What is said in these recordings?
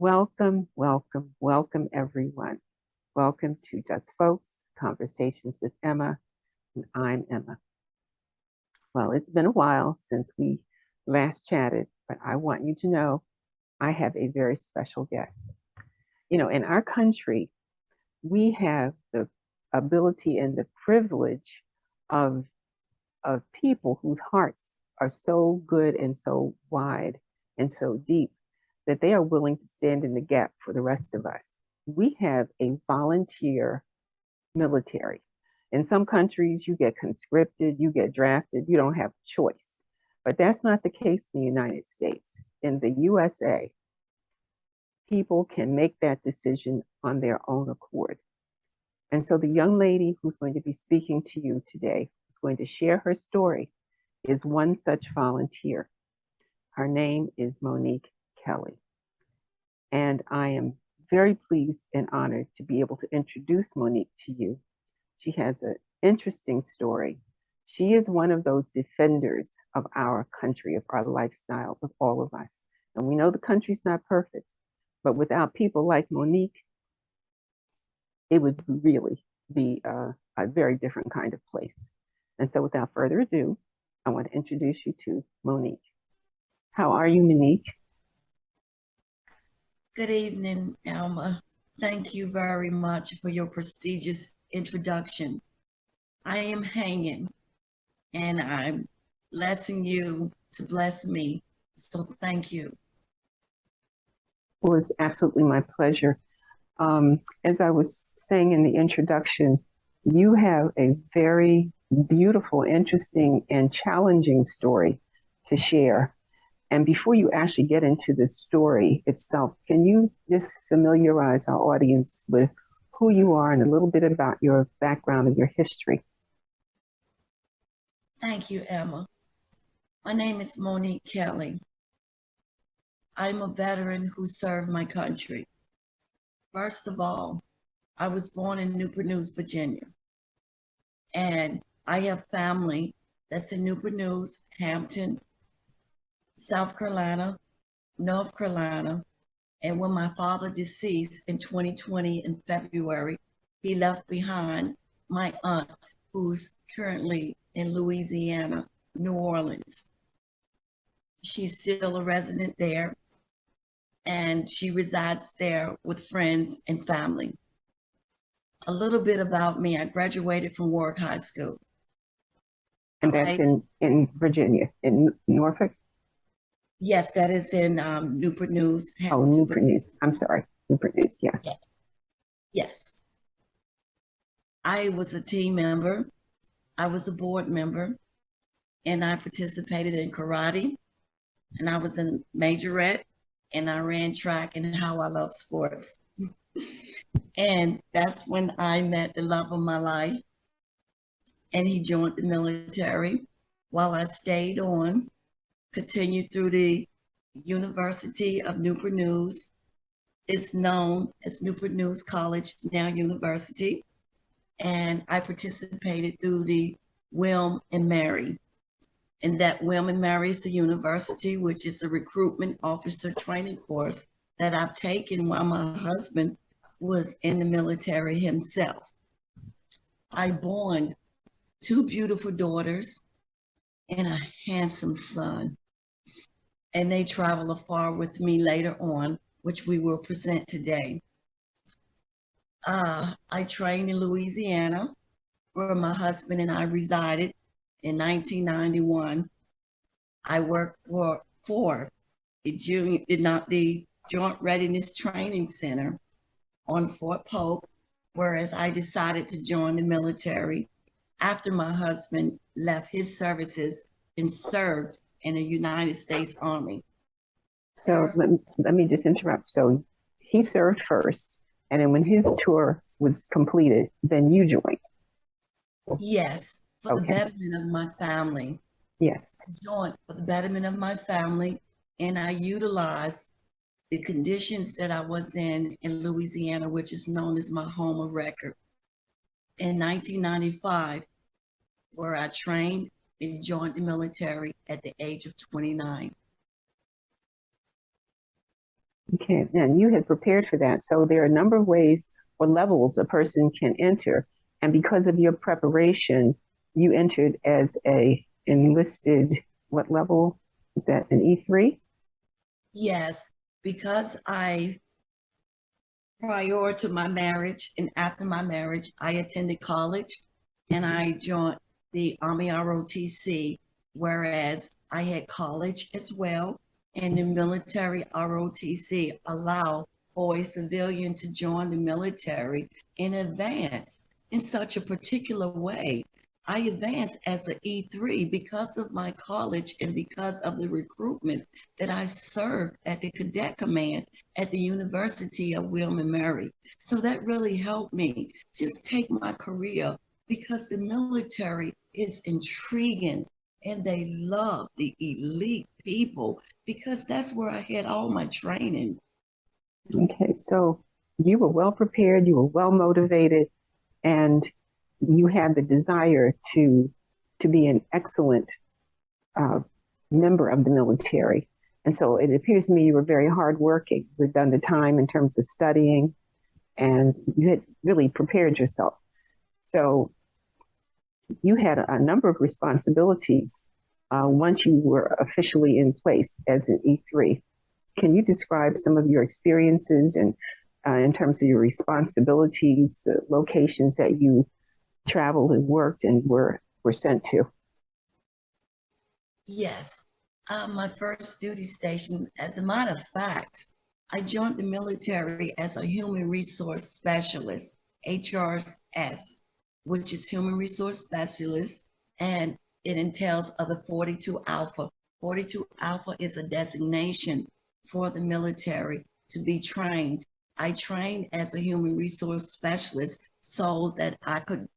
Welcome, welcome, welcome, everyone. Welcome to Just Folks Conversations with Emma, and I'm Emma. Well, it's been a while since we last chatted, but I want you to know I have a very special guest. In our country, we have the ability and the privilege of, of people whose hearts are so good and so wide and so deep that they are willing to stand in the gap for the rest of us. We have a volunteer military. In some countries, you get conscripted, you get drafted, you don't have a choice. But that's not the case in the United States. In the USA, people can make that decision on their own accord. And so the young lady who's going to be speaking to you today, who's going to share her story, is one such volunteer. Her name is Monique Kelly. And I am very pleased and honored to be able to introduce Monique to you. She has an interesting story. She is one of those defenders of our country, of our lifestyle, of all of us. And we know the country's not perfect, but without people like Monique, it would really be a very different kind of place. And so without further ado, I want to introduce you to Monique. How are you, Monique? Good evening, Alma. Thank you very much for your prestigious introduction. I am hanging and I'm blessing you to bless me. So thank you. It was absolutely my pleasure. As I was saying in the introduction, you have a very beautiful, interesting, and challenging story to share. And before you actually get into the story itself, can you just familiarize our audience with who you are and a little bit about your background and your history? Thank you, Emma. My name is Monique Kelly. I'm a veteran who served my country. First of all, I was born in Newport News, Virginia. And I have family that's in Newport News, Hampton, South Carolina, North Carolina. And when my father deceased in 2020 in February, he left behind my aunt, who's currently in Louisiana, New Orleans. She's still a resident there, and she resides there with friends and family. A little bit about me: I graduated from Warwick High School. And that's in Virginia, in Norfolk? Yes, that is in Newport News. Oh, Newport News. I'm sorry. Newport News, yes. Yes. I was a team member. I was a board member, and I participated in karate, and I was in majorette, and I ran track, and how I love sports. And that's when I met the love of my life, and he joined the military while I stayed on, continued through the University of Newport News. It's known as Newport News College, now University. And I participated through the Wilm and Mary. And that Wilm and Mary is the university, which is a recruitment officer training course that I've taken while my husband was in the military himself. I born 2 beautiful daughters and a handsome son. And they travel afar with me later on, which we will present today. I trained in Louisiana, where my husband and I resided in 1991. I worked for the Joint Readiness Training Center on Fort Polk, whereas I decided to join the military after my husband left his services and served in the United States Army. So let me just interrupt. So he served first, and then when his tour was completed, then you joined. Yes, for the betterment of my family. Yes. I joined for the betterment of my family, and I utilized the conditions that I was in Louisiana, which is known as my home of record. In 1995, where I trained and joined the military at the age of 29. Okay, and you had prepared for that. So there are a number of ways or levels a person can enter. And because of your preparation, you entered as a enlisted, what level? Is that an E3? Yes, because prior to my marriage and after my marriage, I attended college and I joined the Army ROTC, whereas I had college as well. And the military ROTC allow for a civilian to join the military in advance in such a particular way. I advanced as an E3 because of my college and because of the recruitment that I served at the cadet command at the University of William and Mary. So that really helped me just take my career because the military is intriguing and they love the elite people because that's where I had all my training. Okay, so you were well prepared, you were well motivated, and you had the desire to be an excellent uh, member of the military. And so it appears to me you were very hardworking. You've done the time in terms of studying, and you had really prepared yourself. So you had a number of responsibilities once you were officially in place as an E3. Can you describe some of your experiences and in terms of your responsibilities, the locations that you traveled and worked and were sent to? Yes, my first duty station, as a matter of fact, I joined the military as a human resource specialist, HRS, which is human resource specialist, and it entails of a 42 Alpha. 42 Alpha is a designation for the military to be trained. I trained as a human resource specialist so that I could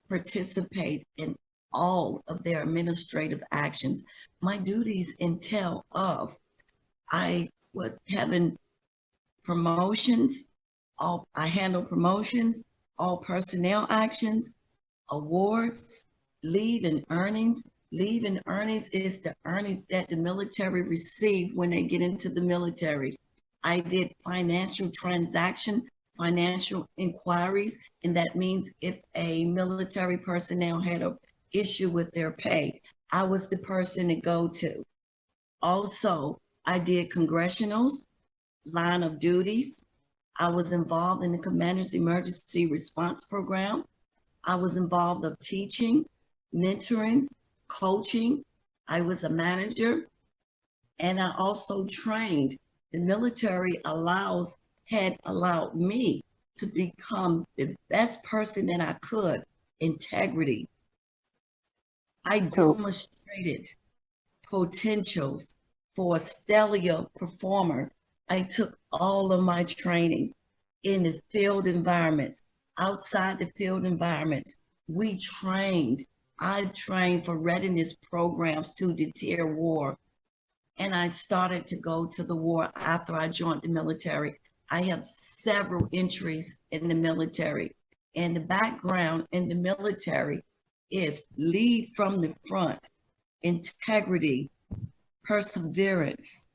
participate in all of their administrative actions. My duties entail of I was having promotions, I handle promotions, all personnel actions, awards, leave and earnings. Leave and earnings is the earnings that the military receive when they get into the military. I did financial transaction, financial inquiries, and that means if a military personnel had an issue with their pay, I was the person to go to. Also, I did congressionals, line of duties. I was involved in the Commander's Emergency Response Program. I was involved of teaching, mentoring, coaching. I was a manager, and I also trained. The military had allowed me to become the best person that I could. Integrity. I So, demonstrated potentials for a stellar performer. I took all of my training in the field environments, outside the field environments. We trained. I trained for readiness programs to deter war. And I started to go to the war after I joined the military. I have several entries in the military. And the background in the military is lead from the front, integrity, perseverance.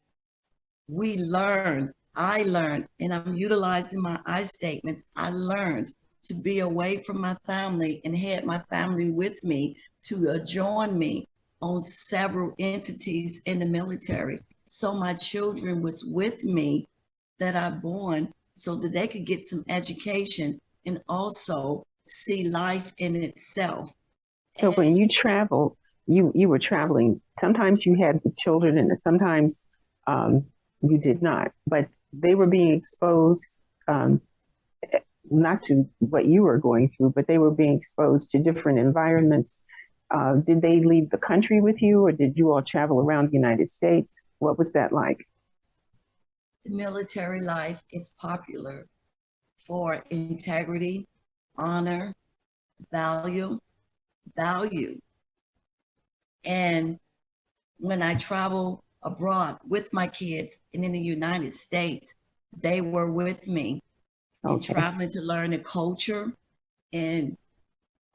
I learned, and I'm utilizing my I statements. I learned to be away from my family and had my family with me to join me on several entities in the military. So my children was with me that I born so that they could get some education and also see life in itself. so And when you travel, you were traveling. Sometimes you had the children, and sometimes um, you did not. But they were being exposed not to what you were going through, but they were being exposed to different environments. Did they leave the country with you, or did you all travel around the United States? What was that like? the military life is popular for integrity, honor, value, value. And when I travel abroad with my kids and in the United States, they were with me in Okay. traveling to learn the culture and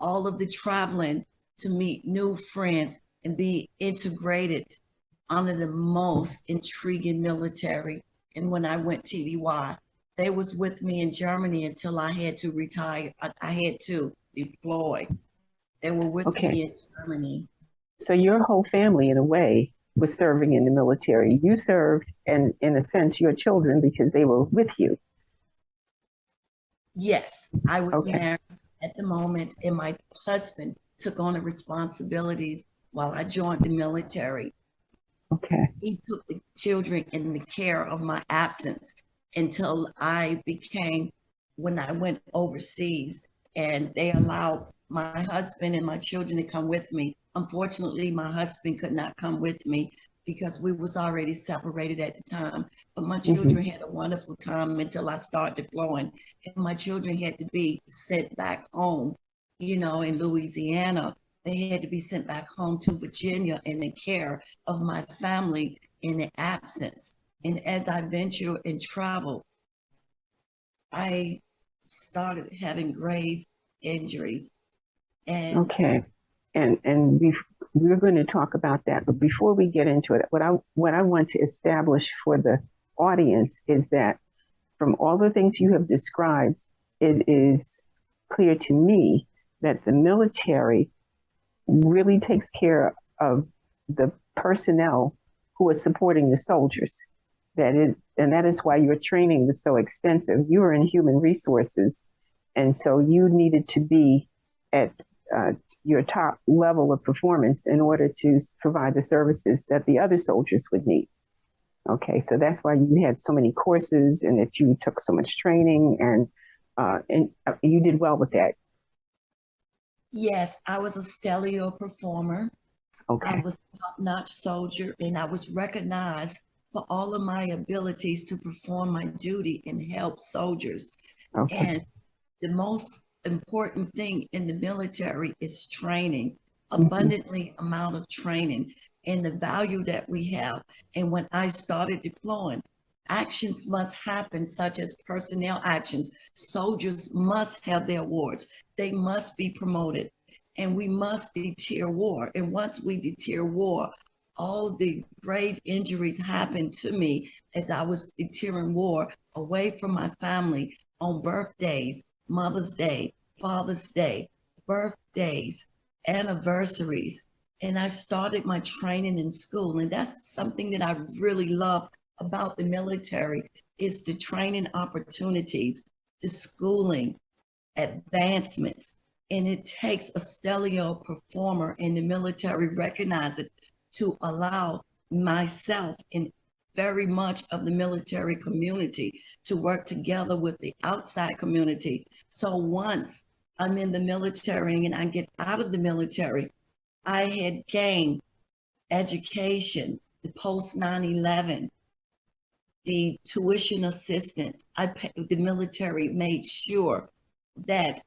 all of the traveling to meet new friends and be integrated under the most intriguing military. and when I went TDY. They was with me in Germany until I had to retire. I had to deploy. They were with Okay. me in Germany. So your whole family, in a way, was serving in the military. You served, and in a sense, your children, because they were with you. Yes, I was Okay. married at the moment, and my husband took on the responsibilities while I joined the military. Okay. He took the children in the care of my absence until I became, when I went overseas, and they allowed my husband and my children to come with me. Unfortunately, my husband could not come with me because we was already separated at the time. But my Hmm. children had a wonderful time until I started deploying. And my children had to be sent back home, in Louisiana. They had to be sent back home to Virginia in the care of my family in the absence. And as I ventured and traveled, I started having grave injuries. And Okay. And we're going to talk about that, but before we get into it, what I want to establish for the audience is that from all the things you have described, it is clear to me that the military really takes care of the personnel who are supporting the soldiers. And that is why your training was so extensive. You were in human resources, and so you needed to be at uh, your top level of performance in order to provide the services that the other soldiers would need. Okay, so that's why you had so many courses and that you took so much training, and you did well with that. yes, I was a stellar performer. I Okay, was a top-notch soldier, and I was recognized for all of my abilities to perform my duty and help soldiers. okay. And the most important thing in the military is training, Mm-hmm. abundantly amount of training, and the value that we have. And when I started deploying, actions must happen, such as personnel actions. Soldiers must have their awards. They must be promoted, and we must deter war. And once we deter war, all the grave injuries happened to me as I was deterring war away from my family on birthdays, Mother's Day, Father's Day, birthdays, anniversaries. And I started my training in school. And that's something that I really love about the military is the training opportunities, the schooling, advancements. And it takes a stellar performer in the military recognize it to allow myself and very much of the military community to work together with the outside community. So once I'm in the military and I get out of the military, I had gained education, the post 9/11, the tuition assistance. The military made sure that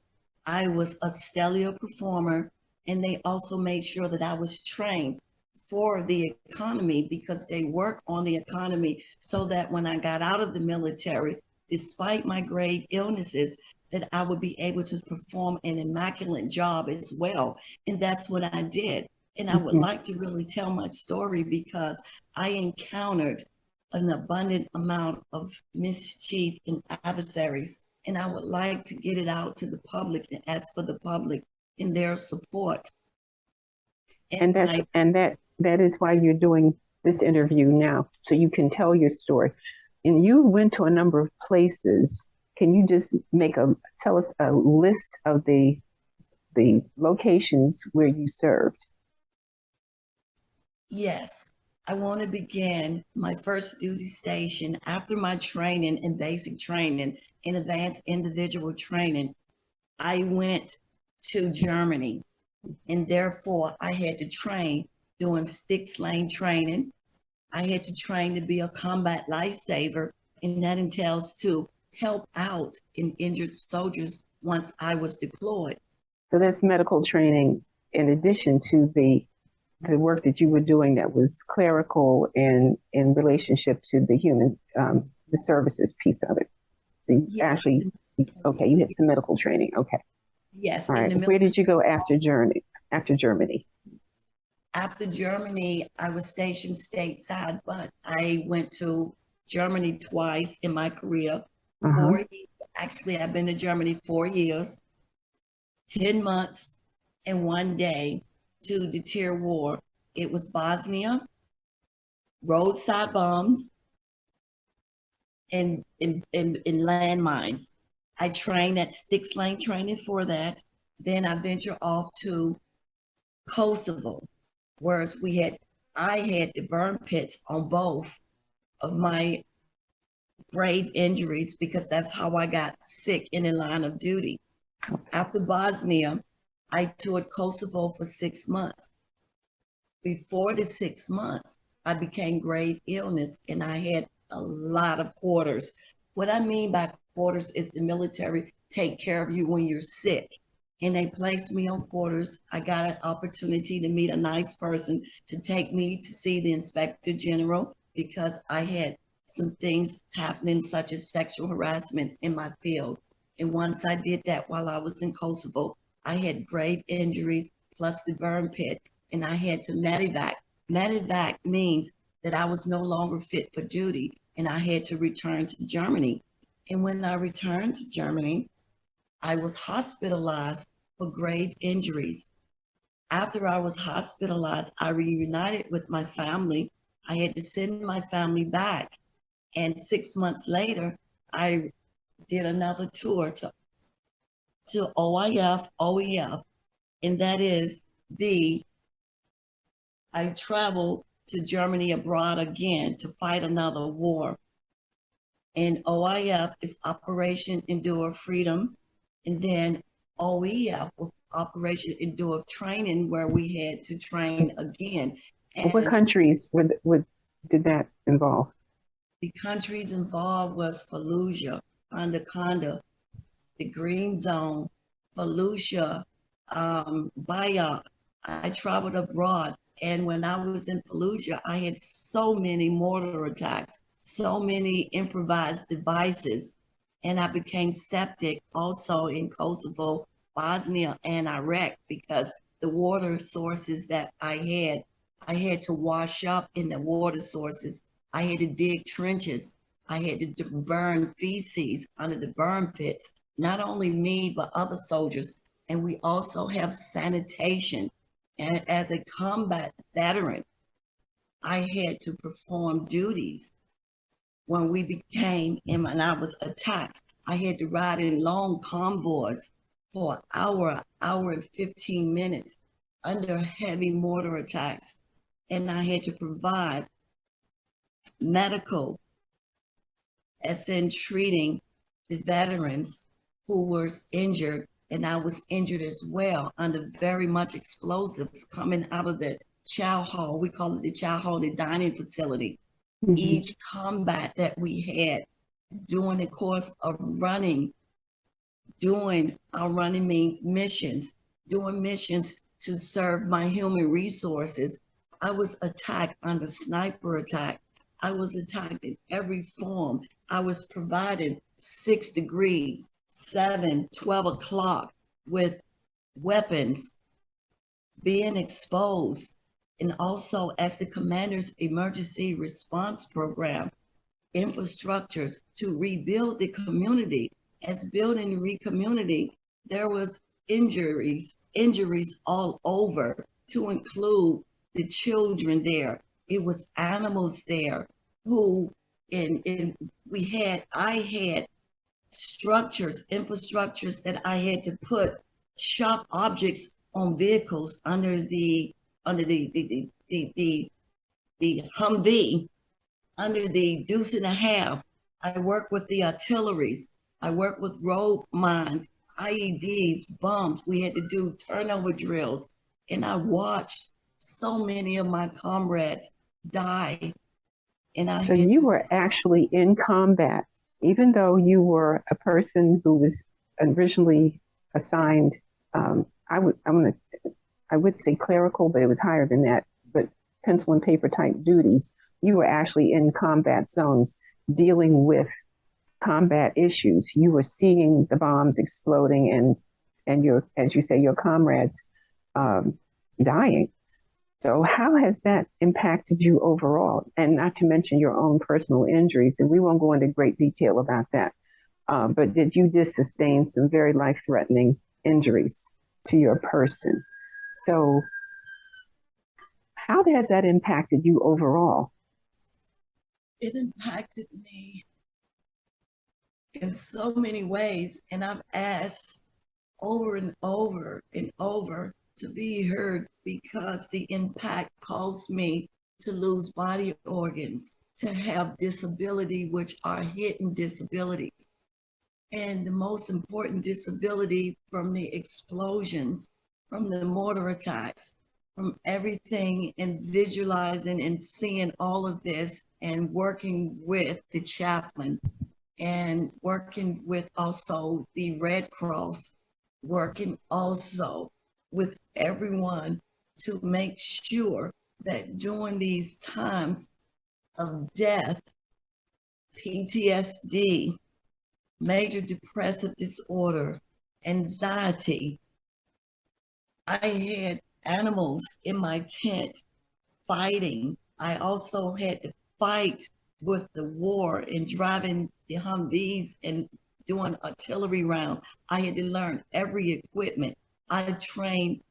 I was a stellar performer, and they also made sure that I was trained for the economy because they work on the economy so that when I got out of the military, despite my grave illnesses, that I would be able to perform an immaculate job as well. And that's what I did. And I would Mm-hmm. like to really tell my story because I encountered an abundant amount of mischief and adversaries. And I would like to get it out to the public and ask for the public in their support. And And that's I, and that is why you're doing this interview now, so you can tell your story. And you went to a number of places. Can you just tell us a list of the locations where you served? yes, I want to begin my first duty station after my training in basic training in advanced individual training. I went to Germany, and therefore I had to train doing stick sling training. I had to train to be a combat lifesaver, and that entails to help out in injured soldiers once I was deployed. So that's medical training in addition to the work that you were doing that was clerical and in relationship to the services piece of it. So you Yes, actually, okay, you had some medical training. Okay. yes, All in right. the Where military. did you go after Germany? After Germany? After Germany, I was stationed stateside, but I went to Germany twice in my career. Uh-huh. Actually, I've been to Germany 4 years, 10 months, and 1 day to the tier war. It was Bosnia, roadside bombs, and landmines. I trained at 6 lane training for that. Then I ventured off to Kosovo, whereas I had the burn pits on both of my grave injuries because that's how I got sick in the line of duty. After Bosnia, I toured Kosovo for 6 months. Before the 6 months, I became grave illness and I had a lot of quarters. What I mean by quarters is the military take care of you when you're sick. And they placed me on quarters. I got an opportunity to meet a nice person to take me to see the inspector general because I had some things happening, such as sexual harassment in my field. And once I did that while I was in Kosovo, I had grave injuries plus the burn pit, and I had to medevac. Medevac means that I was no longer fit for duty, and I had to return to Germany. And when I returned to Germany, I was hospitalized for grave injuries. After I was hospitalized, I reunited with my family. I had to send my family back. And 6 months later, I did another tour to OEF, and that is I traveled to Germany abroad again to fight another war. And OIF is Operation Endure Freedom. And then OEF was Operation Endure Training, where we had to train again. And what countries did that involve? The countries involved was Fallujah, Anaconda, the Green Zone, Fallujah, Bayak. I traveled abroad, and when I was in Fallujah, I had so many mortar attacks, so many improvised devices, and I became septic also in Kosovo, Bosnia, and Iraq because the water sources that I had to wash up in the water sources. I had to dig trenches. I had to burn feces under the burn pits, not only me, but other soldiers. And we also have sanitation. And as a combat veteran, I had to perform duties when we became, and when I was attacked. I had to ride in long convoys for an hour and 15 minutes under heavy mortar attacks. And I had to provide medical, as in treating the veterans who were injured, and I was injured as well under very much explosives coming out of the chow hall. We call it the chow hall, the dining facility. Mm-hmm. Each combat that we had during the course of running, our running means missions, doing missions to serve my human resources. I was attacked under sniper attack. I was attacked in every form. I was provided 6 degrees, 7, 12 o'clock with weapons, being exposed, and also as the commander's emergency response program, infrastructures to rebuild the community. As building the community, there was injuries all over, to include the children there. It was animals there who, I had structures, infrastructures that I had to put sharp objects on vehicles under the Humvee, under the Deuce and a Half. I work with the artilleries. I work with road mines, IEDs, bombs. We had to do turnover drills. And I watched so many of my comrades die. And so you were actually in combat, even though you were a person who was originally assigned, I would say clerical, but it was higher than that, but pencil and paper type duties. You were actually in combat zones dealing with combat issues. You were seeing the bombs exploding and your, as you say, your comrades dying. So, how has that impacted you overall? And not to mention your own personal injuries, and we won't go into great detail about that. But did you just sustain some very life threatening injuries to your person? So, how has that impacted you overall? It impacted me in so many ways, and I've asked over and over and over to be heard because the impact caused me to lose body organs, to have disability, which are hidden disabilities. And the most important disability from the explosions, from the mortar attacks, from everything and visualizing and seeing all of this and working with the chaplain and working with also the Red Cross, working also with everyone to make sure that during these times of death, PTSD, major depressive disorder, anxiety, I had animals in my tent fighting. I also had to fight with the war and driving the Humvees and doing artillery rounds. I had to learn every equipment. I trained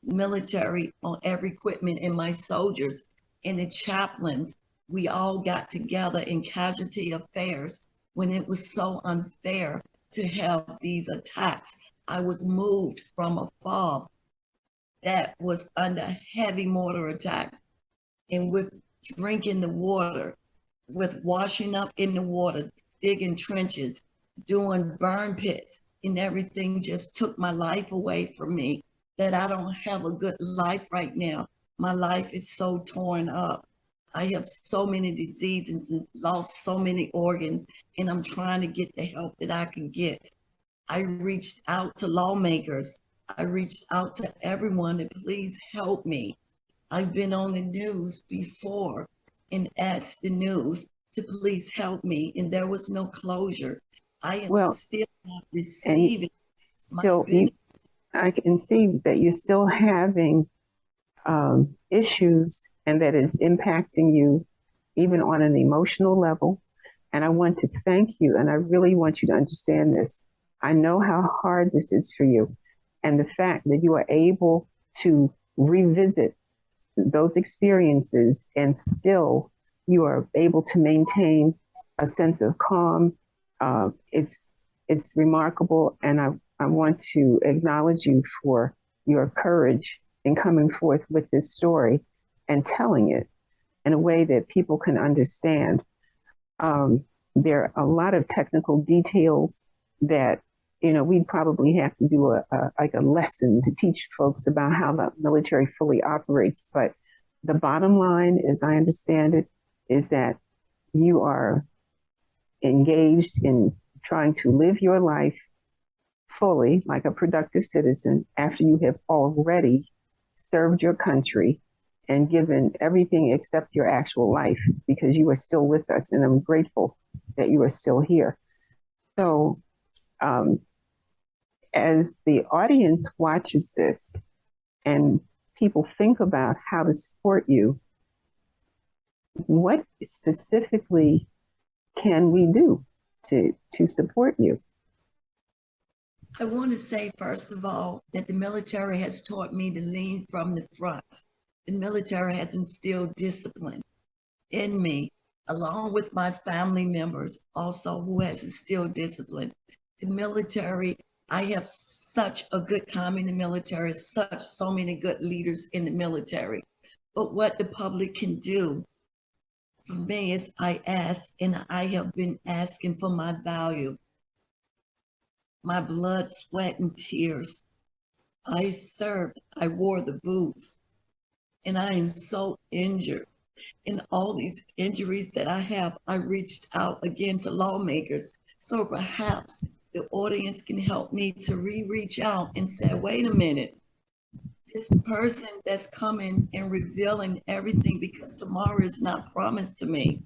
military on every equipment in my soldiers and the chaplains. We all got together in casualty affairs when it was so unfair to have these attacks. I was moved from a fob that was under heavy mortar attacks, and with drinking the water, with washing up in the water, digging trenches, doing burn pits, and everything just took my life away from me. That I don't have a good life right now. My life is so torn up. I have so many diseases and lost so many organs, and I'm trying to get the help that I can get. I reached out to lawmakers. I reached out to everyone to please help me. I've been on the news before and asked the news to please help me, and there was no closure. I am Well, still not and receiving my still, benefit. I can see that you're still having issues and that is impacting you even on an emotional level. And I want to thank you, and I really want you to understand this. I know how hard this is for you, and the fact that you are able to revisit those experiences and still you are able to maintain a sense of calm. It's remarkable, and I want to acknowledge you for your courage in coming forth with this story and telling it in a way that people can understand. There are a lot of technical details that we'd probably have to do like a lesson to teach folks about how the military fully operates. But the bottom line, as I understand it, is that you are engaged in trying to live your life fully like a productive citizen after you have already served your country and given everything except your actual life, because you are still with us, and I'm grateful that you are still here. So, um, as the audience watches this and people think about how to support you, what specifically can we do to support you? I want to say, first of all, that the military has taught me to lean from the front. The military has instilled discipline in me, along with my family members also who has instilled discipline. The military, I have such a good time in the military, so many good leaders in the military. But what the public can do for me is I ask, and I have been asking for my value, my blood, sweat, and tears. I served, I wore the boots, and I am so injured. In all these injuries that I have, I reached out again to lawmakers. So perhaps the audience can help me to reach out and say, wait a minute, this person that's coming and revealing everything, because tomorrow is not promised to me.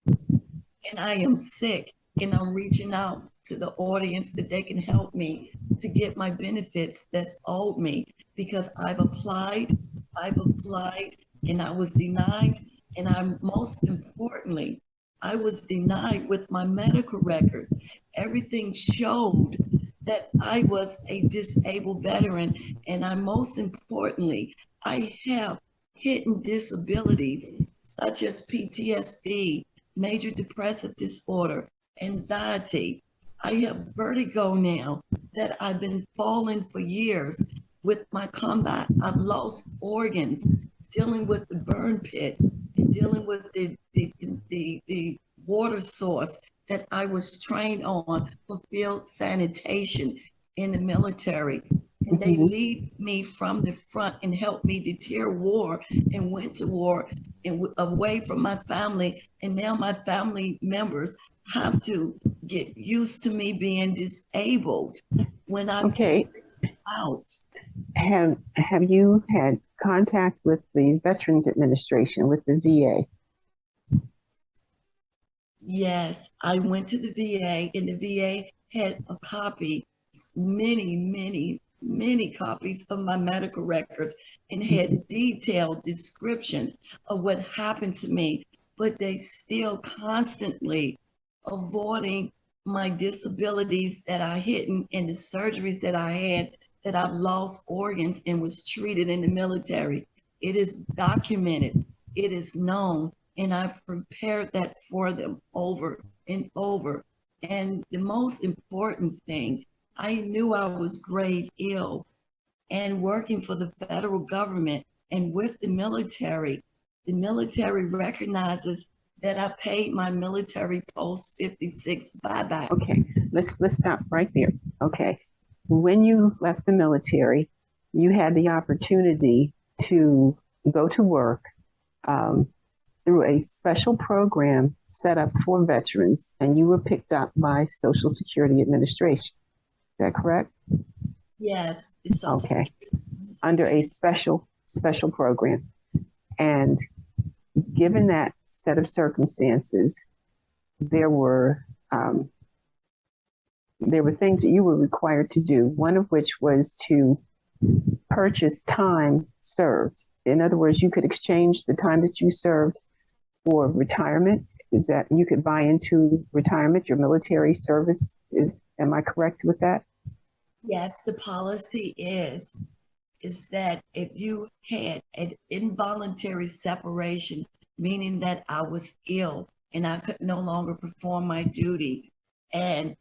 And I am sick, and I'm reaching out to the audience that they can help me to get my benefits that's owed me, because I've applied, I've applied and I was denied. And most importantly, I was denied with my medical records. Everything showed that I was a disabled veteran. And most importantly, I have hidden disabilities such as PTSD, major depressive disorder, anxiety. I have vertigo now that I've been falling for years with my combat. I've lost organs, dealing with the burn pit and dealing with the water source that I was trained on for field sanitation in the military. And they Mhm. lead me from the front and helped me deter war and went to war and away from my family. And now my family members have to get used to me being disabled when I'm Okay. out. Have you had contact with the Veterans Administration, with the VA? Yes, I went to the VA and the VA had a copy, many copies of my medical records and Mhm. had detailed description of what happened to me, but they still constantly avoiding my disabilities that I hidden and the surgeries that I had that I've lost organs and was treated in the military. It is documented, it is known, and I prepared that for them over and over. And the most important thing, I knew I was grave ill and working for the federal government and with the military recognizes that I paid my military post 56 buyback. Okay, let's stop right there. Okay, when you left the military, you had the opportunity to go to work um, through a special program set up for veterans, and you were picked up by Social Security Administration. Is that correct? Yes, the Social Okay, Security under a Administration. special program, and given that set of circumstances, there were um, there were things that you were required to do. One of which was to purchase time served. In other words, you could exchange the time that you served for retirement. Is that you could buy into retirement, your military service? Am I correct with that? Yes, the policy is that if you had an involuntary separation, meaning that I was ill and I could no longer perform my duty, and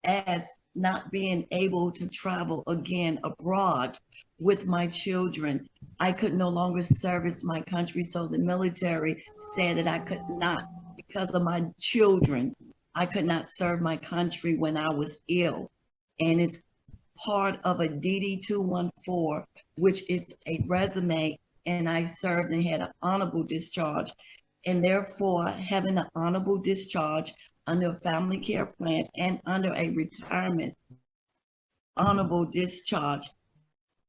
as not being able to travel again abroad with my children, I could no longer service my country. So the military said that I could not, because of my children, I could not serve my country when I was ill. And it's part of a DD 214, which is a resume, and I served and had an honorable discharge. And therefore, having an honorable discharge under a family care plan and under a retirement honorable discharge,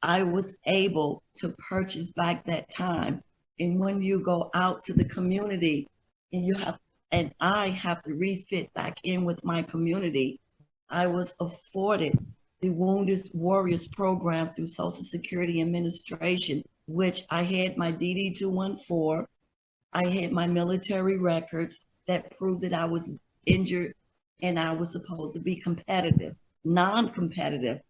I was able to purchase back that time. And when you go out to the community and I have to refit back in with my community, I was afforded the Wounded Warriors program through Social Security Administration, which I had my DD 214. I had my military records that proved that I was injured and I was supposed to be competitive, non competitive,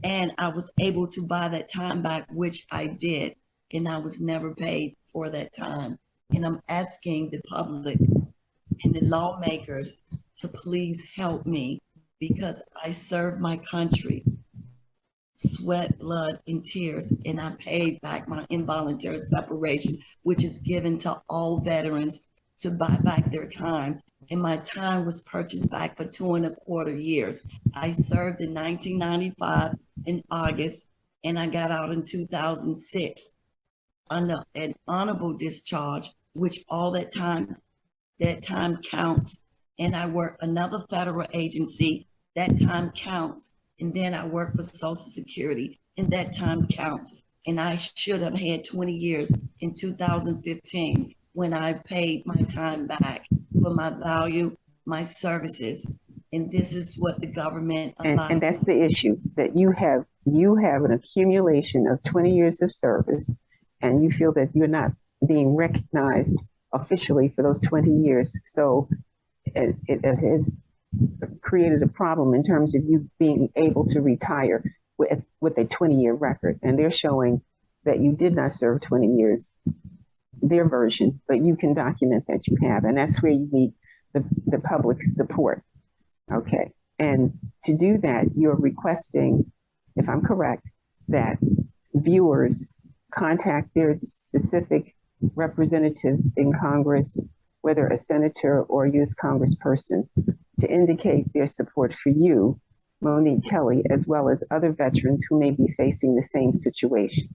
and I was able to buy that time back, which I did, and I was never paid for that time. And I'm asking the public and the lawmakers to please help me because I serve my country, sweat, blood, and tears, and I paid back my involuntary separation, which is given to all veterans to buy back their time. And my time was purchased back for 2.25 years. I served in 1995 in August, and I got out in 2006 under an honorable discharge, which all that time counts. And I work another federal agency, that time counts. And then I work for Social Security, and that time counts. And I should have had 20 years in 2015 when I paid my time back for my value, my services. And this is what the government And allowed. that's the issue, that you have an accumulation of 20 years of service, and you feel that you're not being recognized officially for those 20 years. So it has created a problem in terms of you being able to retire with a 20-year record. And they're showing that you did not serve 20 years, their version, but you can document that you have. And that's where you need the public support. Okay. And to do that, you're requesting, if I'm correct, that viewers contact their specific representatives in Congress, whether a senator or a U.S. congressperson, to indicate their support for you, Monique Kelly, as well as other veterans who may be facing the same situation.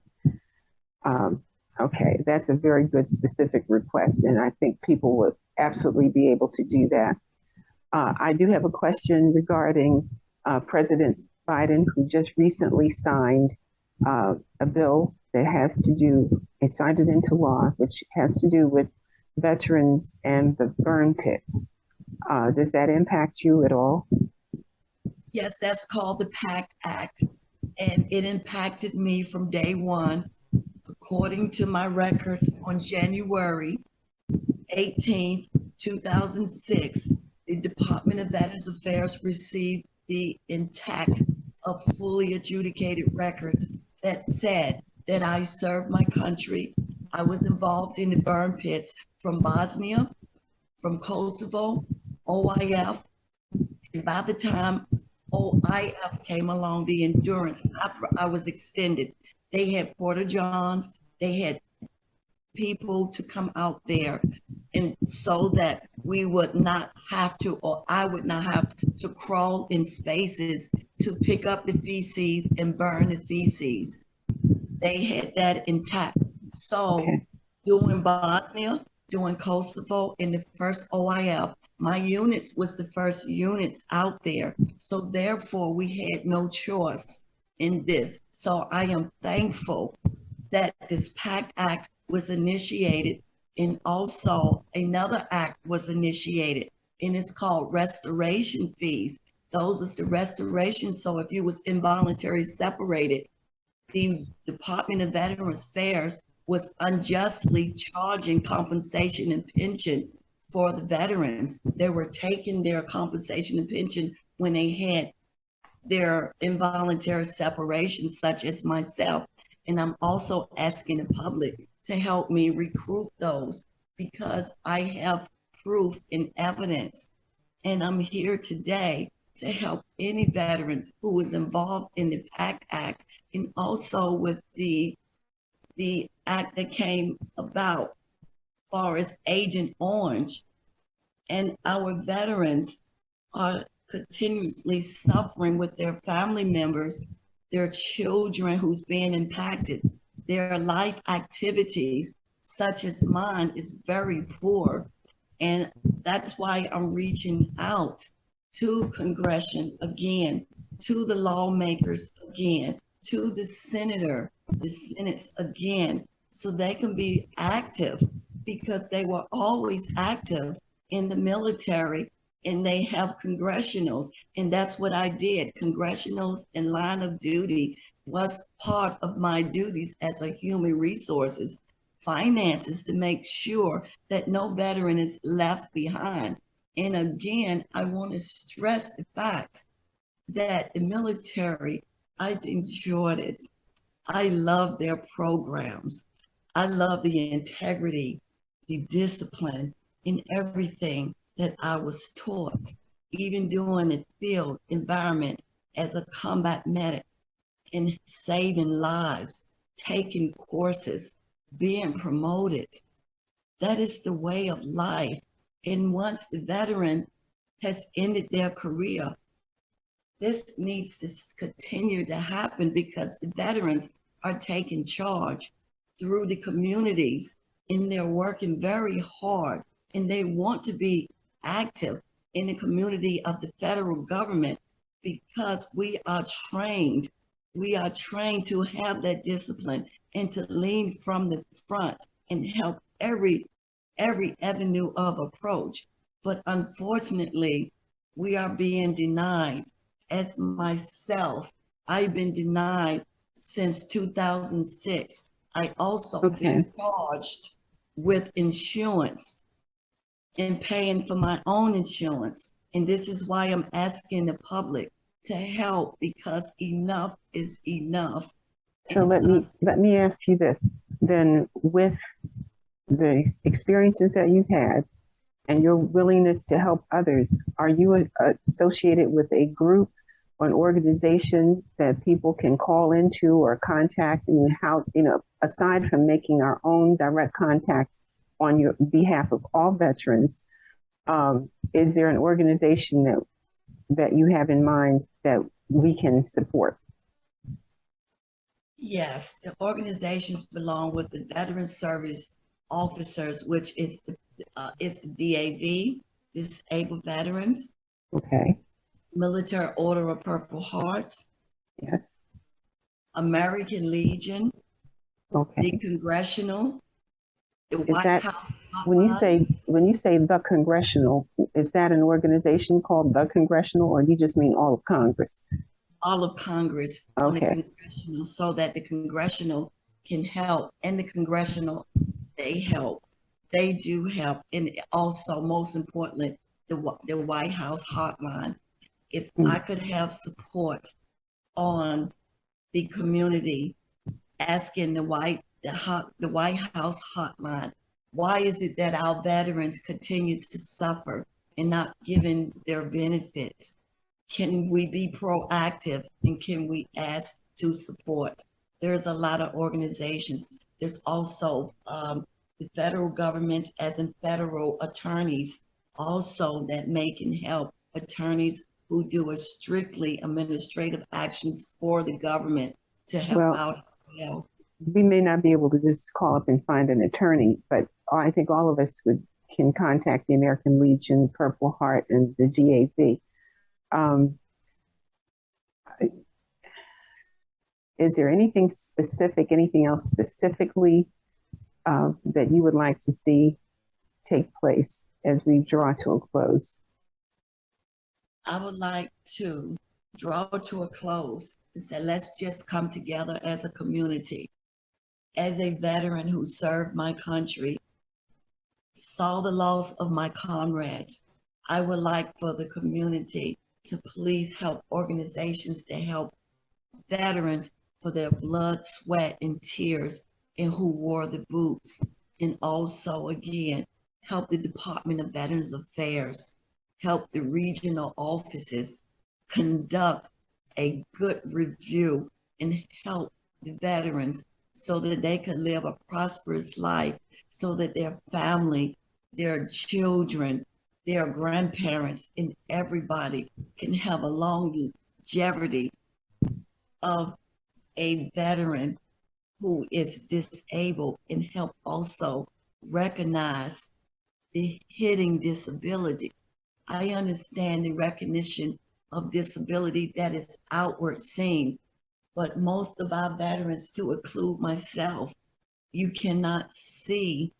Okay, that's a very good specific request, and I think people would absolutely be able to do that. I do have a question regarding President Biden, who just recently signed a bill that has to do, he signed it into law, which has to do with veterans and the burn pits. Does that impact you at all? Yes, that's called the PACT Act, and it impacted me from day one. According to my records, on January 18th, 2006, the Department of Veterans Affairs received the intact of fully adjudicated records that said that I served my country. I was involved in the burn pits from Bosnia, from Kosovo, OIF, and by the time OIF came along, the endurance, after I was extended, they had porta-johns, they had people to come out there, and so that we would not have to, or I would not have to crawl in spaces to pick up the feces and burn the feces. They had that intact. So Okay. doing Bosnia, doing Kosovo in the first OIF, my units was the first units out there. So therefore we had no choice in this. So I am thankful that this PACT Act was initiated, and also another act was initiated, and it's called restoration fees. Those is the restoration. So if you was involuntarily separated, the Department of Veterans Affairs was unjustly charging compensation and pension for the veterans. They were taking their compensation and pension when they had their involuntary separation, such as myself. And I'm also asking the public to help me recruit those, because I have proof and evidence. And I'm here today to help any veteran who is involved in the PACT Act, and also with the act that came about as far as Agent Orange. And our veterans are continuously suffering with their family members, their children who's being impacted, their life activities, such as mine, is very poor. And that's why I'm reaching out to Congression again, to the lawmakers again, to the Senates again, so they can be active, because they were always active in the military, and they have congressionals, and that's what I did. Congressionals and line of duty was part of my duties as a human resources, finances, to make sure that no veteran is left behind. And again, I want to stress the fact that the military, I enjoyed it. I love their programs. I love the integrity, the discipline, in everything that I was taught, even doing the field environment as a combat medic, and saving lives, taking courses, being promoted. That is the way of life. And once the veteran has ended their career, this needs to continue to happen, because the veterans are taking charge through the communities, and they're working very hard, and they want to be active in the community of the federal government, because we are trained. We are trained to have that discipline and to lean from the front and help every avenue of approach. But unfortunately, we are being denied. As myself, I've been denied since 2006. I also Okay. been charged with insurance and paying for my own insurance. And this is why I'm asking the public to help, because enough is enough. So let me ask you this. Then with the experiences that you've had and your willingness to help others, are you associated with a group or an organization that people can call into or contact? And how, aside from making our own direct contact on your behalf of all veterans, is there an organization that you have in mind that we can support? Yes, the organizations belong with the Veteran Service Officers, which is the DAV, Disabled Veterans, Okay. Military Order of Purple Hearts, Yes. American Legion, the Okay. Congressional, the Is White that House when you Hotline, say the congressional? Is that an organization called the congressional, or do you just mean all of Congress? all of Congress on the Okay. Congressional, so that the Congressional can help, and the Congressional, they help. They do help. And also, most importantly, the White House Hotline. If I Mm. could have support on the community, asking the White House Hotline, why is it that our veterans continue to suffer and not given their benefits? Can we be proactive, and can we ask to support? There's a lot of organizations. There's also the federal government, as in federal attorneys, also that can help, attorneys who do a strictly administrative actions for the government to help Well, out. Well, we may not be able to just call up and find an attorney, but I think all of us can contact the American Legion, Purple Heart, and the GAV. Um, is there anything specific, anything else specifically that you would like to see take place as we draw to a close? I would like to draw to a close and say, let's just come together as a community. As a veteran who served my country, saw the loss of my comrades, I would like for the community to please help organizations to help veterans for their blood, sweat, and tears, and who wore the boots. And also, again, help the Department of Veterans Affairs, help the regional offices conduct a good review and help the veterans so that they could live a prosperous life, so that their family, their children, their grandparents, and everybody can have a longevity of a veteran who is disabled, and help also recognize the hidden disability. I understand the recognition of disability that is outward seen, but most of our veterans, to include myself, you cannot see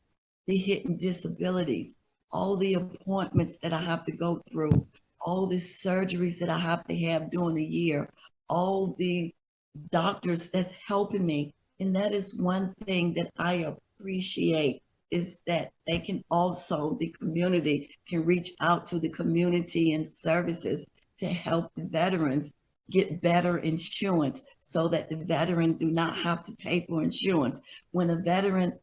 the hidden disabilities, all the appointments that I have to go through, all the surgeries that I have to have during the year, all the doctors that's helping me. And that is one thing that I appreciate, is that they can also, the community can reach out to the community and services to help the veterans get better insurance, so that the veteran do not have to pay for insurance. When a veteran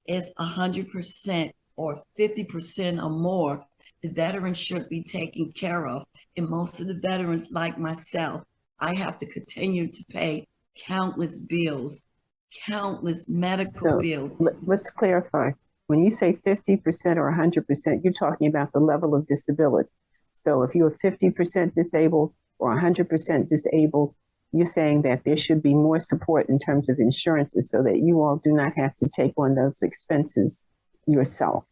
is 100% or 50% or more, the veteran should be taken care of. And most of the veterans, like myself, I have to continue to pay countless bills, countless medical So bills. let's clarify. When you say 50% or 100%, you're talking about the level of disability. So if you're 50% disabled or 100% disabled, you're saying that there should be more support in terms of insurances so that you all do not have to take on those expenses yourself.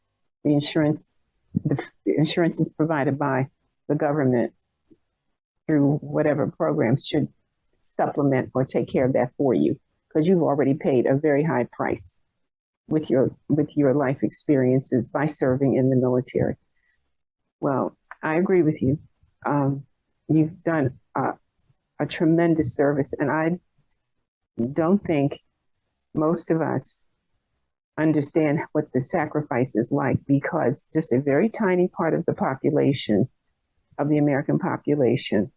The insurance is provided by the government through whatever programs should supplement or take care of that for you, because you've already paid a very high price with your life experiences by serving in the military. Well, I agree with you. You've done a tremendous service, and I don't think most of us understand what the sacrifice is like, because just a very tiny part of the population, of the American population,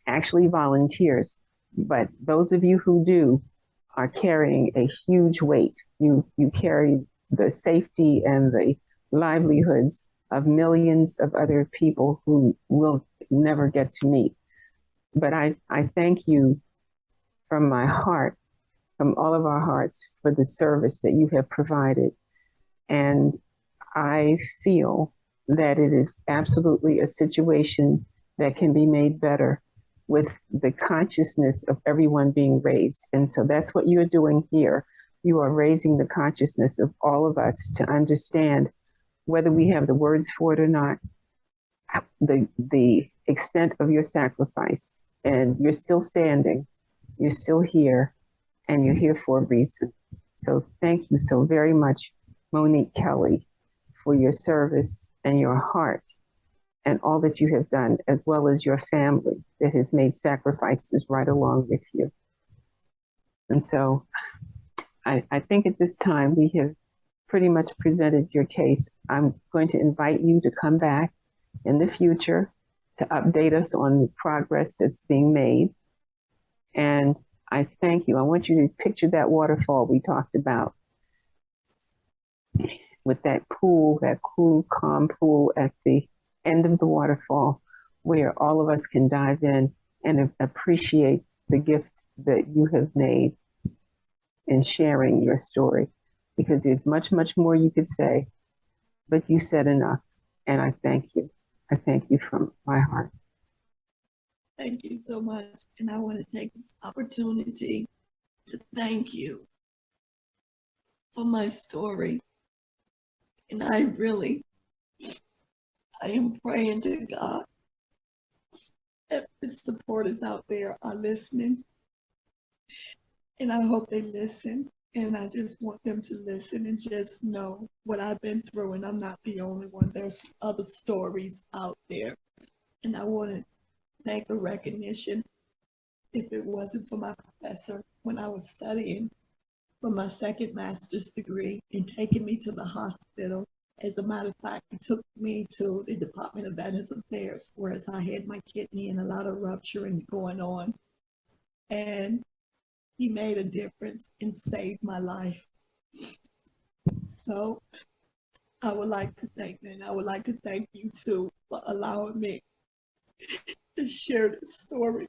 actually volunteers. But those of you who do are carrying a huge weight. You carry the safety and the livelihoods of millions of other people who will never get to meet. But I thank you from my heart, from all of our hearts, for the service that you have provided. And I feel that it is absolutely a situation that can be made better with the consciousness of everyone being raised. And so that's what you're doing here. You are raising the consciousness of all of us to understand, whether we have the words for it or not, the extent of your sacrifice. And you're still standing, you're still here, and you're here for a reason. So thank you so very much, Monique Kelly, for your service and your heart and all that you have done, as well as your family that has made sacrifices right along with you. And so I think at this time we have pretty much presented your case. I'm going to invite you to come back in the future to update us on the progress that's being made. And I thank you. I want you to picture that waterfall we talked about, with that pool, that cool, calm pool at the end of the waterfall, where all of us can dive in and appreciate the gift that you have made in sharing your story. Because there's much, much more you could say, but you said enough. And I thank you. I thank you from my heart. Thank you so much. And I want to take this opportunity to thank you for my story. And I am praying to God that the supporters out there are listening. And I hope they listen. And I just want them to listen and just know what I've been through. And I'm not the only one. There's other stories out there. And I want to make a recognition. If it wasn't for my professor when I was studying for my second master's degree and taking me to the hospital. As a matter of fact, he took me to the Department of Veterans Affairs, whereas I had my kidney and a lot of rupturing going on. And he made a difference and saved my life. So I would like to thank him. And I would like to thank you too for allowing me to share this story.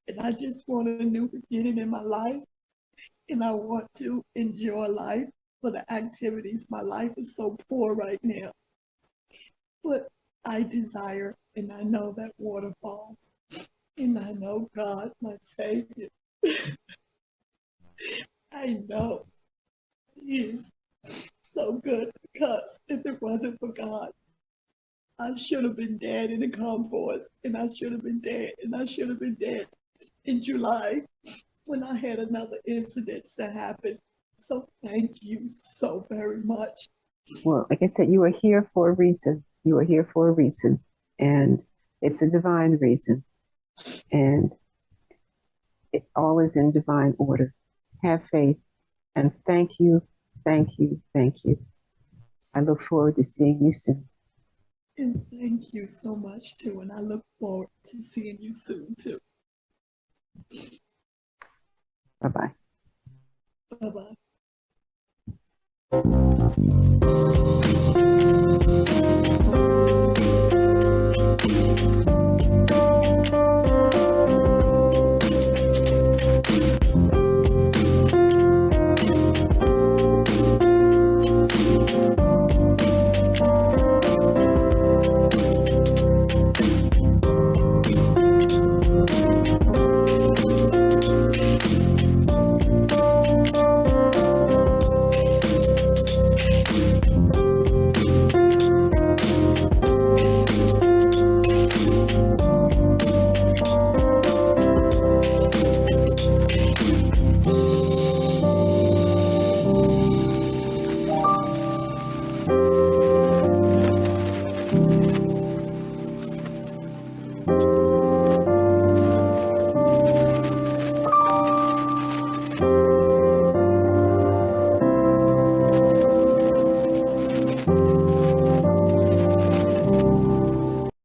And I just want a new beginning in my life. And I want to enjoy life for the activities. My life is so poor right now. But I desire, and I know that waterfall. And I know God, my Savior. I know He is so good, because if it wasn't for God, I should have been dead in the concourse, and I should have been dead, and I should have been dead in July when I had another incident that happened. So thank you so very much. Well, like I said, you are here for a reason. You are here for a reason. And it's a divine reason. And it all is in divine order. Have faith. And thank you, thank you, thank you. I look forward to seeing you soon. And thank you so much too. And I look forward to seeing you soon too. Bye-bye. Bye-bye.